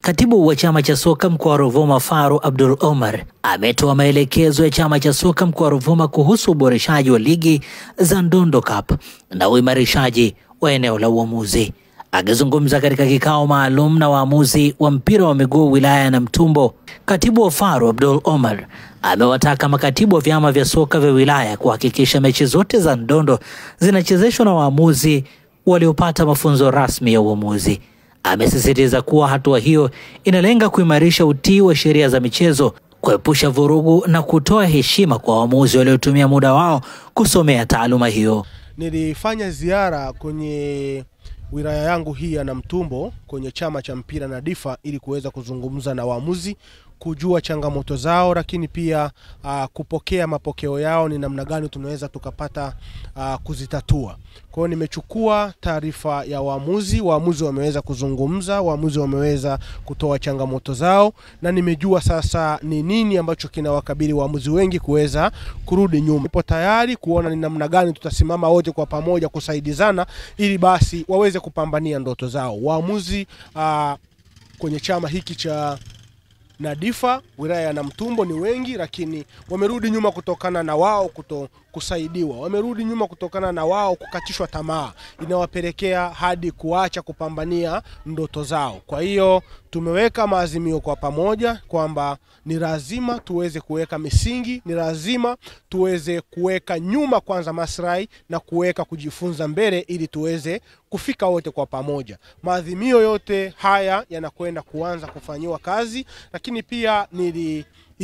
Katibu wa chama cha soka mkoa wa Ruvuma Faru Abdul Omar ametoa maelekezo ya chama cha soka mkoa wa Ruvuma kuhusu uboreshaji wa ligi za Ndondo Cup na uimarishaji wa eneo la uamuzi. Akizungumza katika kikao maalum na waamuzi wa mpira wa miguu wilaya ya Namtumbo, katibu wa Faru Abdul Omar amewataka makatibu wa vyama vya soka vya wilaya kuhakikisha mechi zote za Ndondo zinachezeshwa na waamuzi waliopata mafunzo rasmi ya uamuzi. Amesisitiza kuwa hatua hiyo inalenga kuimarisha utii wa sheria za michezo, kuepusha vurugu na kutoa heshima kwa waamuzi waliotumia muda wao kusomea taaluma hiyo. Nilifanya ziara kwenye wilaya yangu hii ya Namtumbo kwenye chama cha mpira na difa ili kuweza kuzungumza na waamuzi, kujua changamoto zao, lakini pia kupokea mapokeo yao, ni namna gani tunaweza tukapata kuzitatua. Kwa hiyo nimechukua taarifa ya waamuzi wameweza kuzungumza, waamuzi wameweza kutoa changamoto zao, na nimejua sasa ni nini ambacho kinawakabili waamuzi wengi kuweza kurudi nyuma. Nipo tayari kuona ni namna gani tutasimama wote kwa pamoja kusaidizana ili basi waweze kupambania ndoto zao. Waamuzi kwenye chama hiki cha Nadifa wilaya ya Namtumbo ni wengi, lakini wamerudi nyuma kutokana na wao kusaidiwa. Wamerudi nyuma kutokana na wao kukatishwa tamaa, inawapelekea hadi kuacha kupambania ndoto zao. Kwa hiyo tumeweka maazimio kwa pamoja kwamba ni lazima tuweze kuweka misingi, ni lazima tuweze kuweka nyuma kwanza maslahi na kuweka kujifunza mbele ili tuweze kufika wote kwa pamoja. Maazimio yote haya yanakwenda kuanza kufanyiwa kazi, lakini pia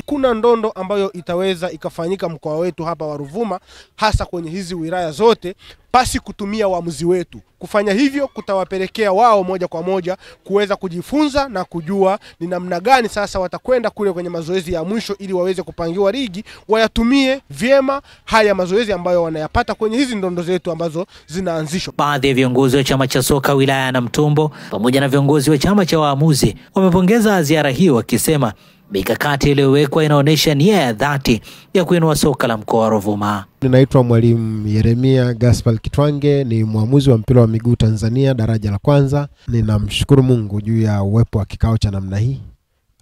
kuna ndondo ambayo itaweza ikafanyika mkoa wetu hapa wa Ruvuma, hasa kwenye hizi wilaya zote, pasi kutumia waamuzi wetu. Kufanya hivyo kutawapelekea wao moja kwa moja kuweza kujifunza na kujua ni namna gani sasa watakwenda kule kwenye mazoezi ya mwisho ili waweze kupangiwa ligi, wayatumie vyema haya mazoezi ambayo wanayapata kwenye hizi ndondo zetu ambazo zinaanzishwa. Baadhi ya viongozi wa chama cha soka wilaya ya Namtumbo pamoja na viongozi wa chama cha waamuzi wamepongeza ziara hiyo, wakisema mikakati iliyowekwa inaonyesha nia ya dhati ya kuinua soka la mkoa wa Ruvuma. Ninaitwa Mwalimu Yeremia Gaspar Kitwange, ni mwamuzi wa mpira wa miguu Tanzania daraja la kwanza. Ninamshukuru Mungu juu ya uwepo wa kikao cha namna hii.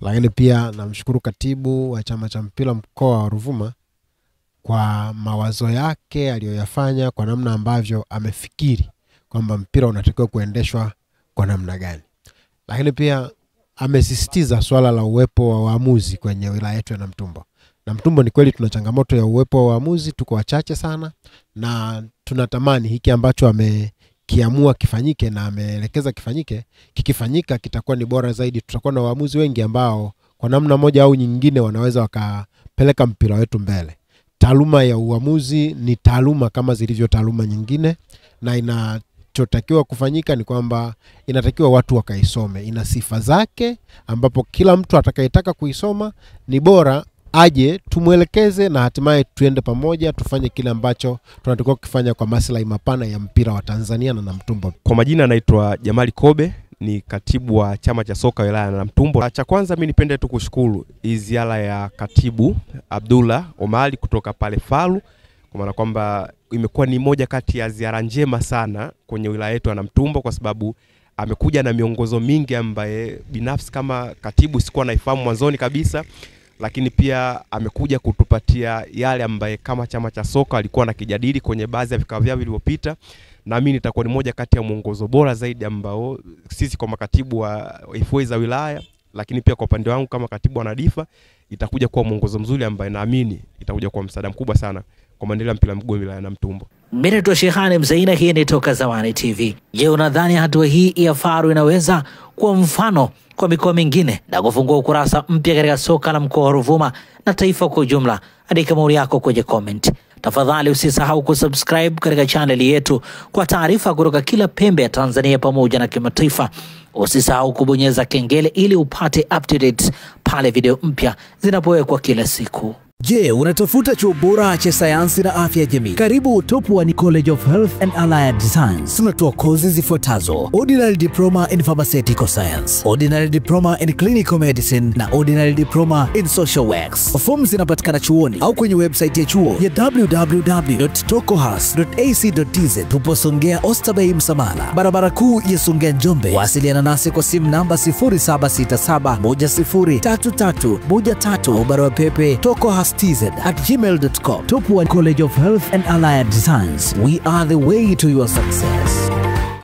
Lakini pia namshukuru katibu wa chama cha mpira mkoa wa Ruvuma kwa mawazo yake aliyoyafanya, kwa namna ambavyo amefikiri kwamba mpira unatakiwa kuendeshwa kwa namna gani. Lakini pia amesisitiza swala la uwepo wa waamuzi kwenye wilaya yetu ya Namtumbo. Namtumbo ni kweli tuna changamoto ya uwepo wa waamuzi, tuko wachache sana, na tunatamani hiki ambacho amekiamua kifanyike na ameelekeza kifanyike, kikifanyika kitakuwa ni bora zaidi. Tutakuwa na waamuzi wengi ambao kwa namna moja au nyingine wanaweza wakapeleka mpira wetu mbele. Taaluma ya uamuzi ni taaluma kama zilivyo taaluma nyingine, na inachotakiwa kufanyika ni kwamba inatakiwa watu wakaisome. Ina sifa zake ambapo kila mtu atakayetaka kuisoma ni bora aje tumuelekeze, na hatimaye tuende pamoja tufanye kile ambacho tunatakiwa kufanya kwa maslahi mapana ya mpira wa Tanzania na Namtumbo. Kwa majina naitwa Jamali Kobe, ni katibu wa chama cha soka wilaya ya Namtumbo. Cha kwanza mimi nipende tu kushukuru ziara ya katibu Abdullah Omari kutoka pale Faru, kwa maana kwamba imekuwa ni moja kati ya ziara njema sana kwenye wilaya yetu ya Namtumbo, kwa sababu amekuja na miongozo mingi ambaye binafsi kama katibu sikuwa naifahamu mwanzoni kabisa, lakini pia amekuja kutupatia yale ambaye kama chama cha soka alikuwa anakijadili kwenye baadhi ya vikao vyao vilivyopita. Na mimi nitakuwa ni moja kati ya mwongozo bora zaidi ambao sisi kwa makatibu wa FA za wilaya, lakini pia kwa upande wangu kama katibu wa Nadifa, itakuja kuwa mwongozo mzuri ambaye naamini itakuja kuwa msaada mkubwa sana kwa maendeleo ya mpira miguu wilaya ya Namtumbo. Mimi ni Shehani Mzaina, hii ni Toka Zamani TV. Je, unadhani hatua hii ya Faru inaweza kuwa mfano kwa mikoa mingine na kufungua ukurasa mpya katika soka la mkoa wa Ruvuma na taifa kwa ujumla? Andika maoni yako kwenye comment. Tafadhali usisahau kusubscribe katika channel yetu kwa taarifa kutoka kila pembe ya Tanzania pamoja na kimataifa. Usisahau kubonyeza kengele ili upate up to date pale video mpya zinapowekwa kila siku. Je, unatafuta chuo bora cha sayansi na afya ya jamii? Karibu Top One College of Health and Allied Science. Tunatoa kozi zifuatazo: Ordinary Diploma in Pharmaceutical Science, Ordinary Diploma in Clinical Medicine na Ordinary Diploma in Social Works. Forms zinapatikana chuoni au kwenye website ya chuo ya www.tokohas.ac.tz. Tupo Songea Oysterbay Msamala, barabara kuu ya Songea Njombe. Wasiliana nasi kwa simu namba 0767103313 au barua pepe tokohas@gmail.com. Top One College of Health and Allied Science. We are the way to your success.